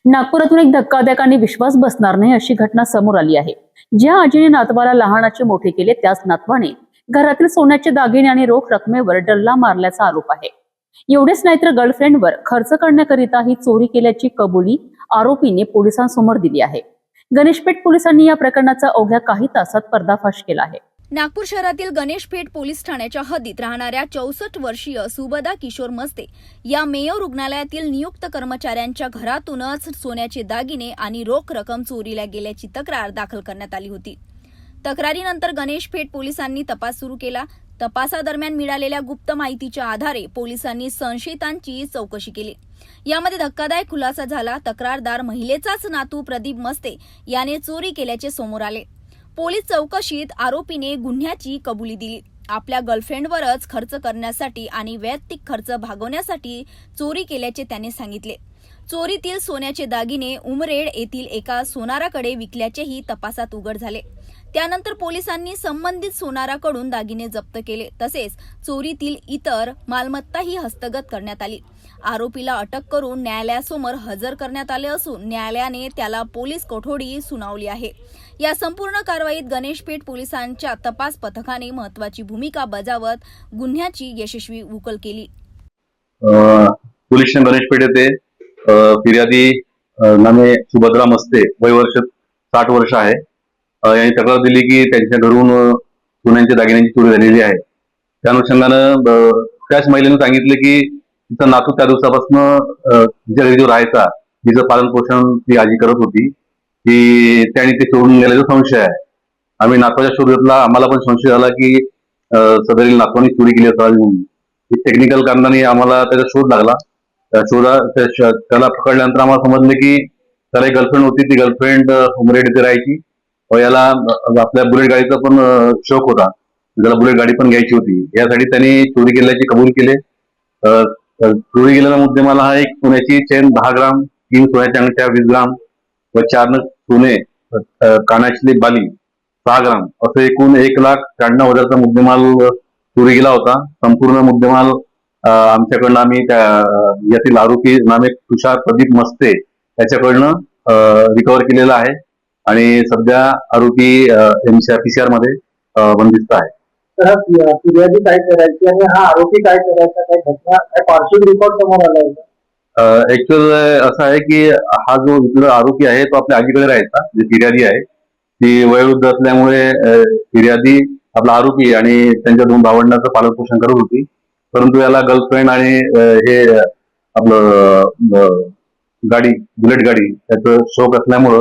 नागपुरातून एक धक्कादायक आणि विश्वास बसणार नाही अशी घटना समोर आली आहे। ज्या आजीने नातवाला लहानाचे मोठे केले त्याच नातवाने घरातील सोन्याचे दागिने आणि रोख रकमेवर डल्ला मारल्याचा आरोप आहे। एवढेच नाही तर गर्लफ्रेंडवर खर्च करण्याकरिता ही चोरी केल्याची कबुली आरोपीने पोलिसांसमोर दिली आहे। गणेशपेठ पोलिसांनी या प्रकरणाचा अवघ्या काही तासात पर्दाफाश केला आहे। नागपूर शहरातील गणेशपेठ पोलीस ठाण्याच्या हद्दीत राहणाऱ्या 64 वर्षीय सुबदा किशोर मस्ते या मेयो रुग्णालयातील नियुक्त कर्मचाऱ्यांच्या घरातूनच सोन्याचे दागिने आणि रोख रक्कम चोरीला गेल्याची तक्रार दाखल करण्यात आली होती। तक्रारीनंतर गणेशपेठ पोलिसांनी तपास सुरू केला। तपासादरम्यान मिळालेल्या गुप्त माहितीच्या आधारे पोलिसांनी संशयितांची चौकशी केली। यामध्ये धक्कादायक खुलासा झाला। तक्रारदार महिलेचाच नातू प्रदीप मस्ते याने चोरी केल्याचे समोर आले। पोलीस चौकशीत आरोपीने गुन्ह्याची कबुली दिली। आपल्या गर्लफ्रेंडवरच खर्च करण्यासाठी आणि वैयक्तिक खर्च भागवण्यासाठी चोरी केल्याचे त्याने सांगितले। चोरीतील सोन्याचे दागिने उमरेड येथील एका सोनाराकडे विकल्याचेही तपासात उघड झाले। त्यानंतर पोलिसांनी संबंधित सोनाराकडून दागिने जप्त केले, तसेच चोरीतील इतर मालमत्ताही हस्तगत करण्यात आली। आरोपीला अटक करून न्यायालयासमोर हजर करण्यात आले असून न्यायालयाने त्याला पोलीस कोठडी सुनावली आहे। या संपूर्ण कारवाईत गणेशपेठ पोलिसांच्या तपास पथकाने महत्त्वाची भूमिका बजावत गुन्ह्याची यशस्वी उकल केली। पोलीस गणेशपेठ येथे फिर्यादी नामे सुभद्रा मस्ते वय वर्ष 60 वर्ष आहे यांनी तक्रार दिली की त्यांच्या घरून सोन्याच्या दागिन्यांची चोरी झालेली आहे। त्या अनुषंगानं त्याच महिलेने सांगितले की तिचा नातू त्या दिवसापासून तिच्या घरी जो राहायचा, तिचं पालन पोषण ती आजी करत होती, की त्याने ते चोरून गेल्याचा संशय आहे। आम्ही नातवाच्या शोधातला आम्हाला पण संशय झाला की सदरील नातवाने चोरी केली असावी म्हणून टेक्निकल कारणाने आम्हाला त्याचा शोध लागला। त्याला पकडल्यानंतर आम्हाला समजले की त्याला एक गर्लफ्रेंड होती, ती गर्लफ्रेंड उमरेड इथे राहायची व याला आपल्या बुलेट गाडीचा पण शौक होता, त्याला बुलेट गाडी पण घ्यायची होती। यासाठी त्यांनी चोरी केल्याची कबूल केले। चोरी केलेला मुद्देमाल हा एक सोन्याची चेन 10 ग्राम, 3 सोन्याच्या अंगठ्या 20 ग्राम व 4 नग सोने, कानाची बाली 6 ग्राम असं एकूण 1,93,000चा मुद्देमाल चोरी गेला होता। संपूर्ण मुद्देमाल आमच्याकडनं आम्ही यातील आरोपी नामे तुषार प्रदीप मस्ते याच्याकडनं रिकव्हर केलेला आहे आणि सध्या आरोपी PCR मध्ये बंदिस्त आहे। तर फिर्यादी काय करायची आणि हा आरोपी काय करायचा, काय घटना, काय पार्श्वभूमी रिपोर्ट समोर आला होता? ऍक्च्युअल असं आहे की हा जो इथला आरोपी आहे तो आपल्या आजीकडे राहायचा, जी फिर्यादी आहे ती वयोवृद्ध असल्यामुळे फिर्यादी आपला आरोपी आणि त्यांच्या 2 भावंडांचं पालन पोषण करत होती, परंतु याला गर्लफ्रेंड आणि हे आपलं गाडी बुलेट गाडी याचं शौक असल्यामुळं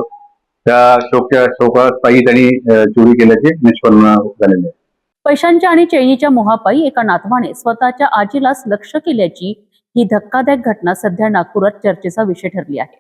त्या शौकापायी त्यांनी चोरी केल्याचे निष्पन्न झालेले आहे। पैशांच्या आणि चैनीच्या मोहापायी एका नातवाने स्वतःच्या आजीलाच लक्ष्य केल्याची ही धक्कादायक घटना सध्या नागपुरात चर्चेचा विषय ठरली आहे।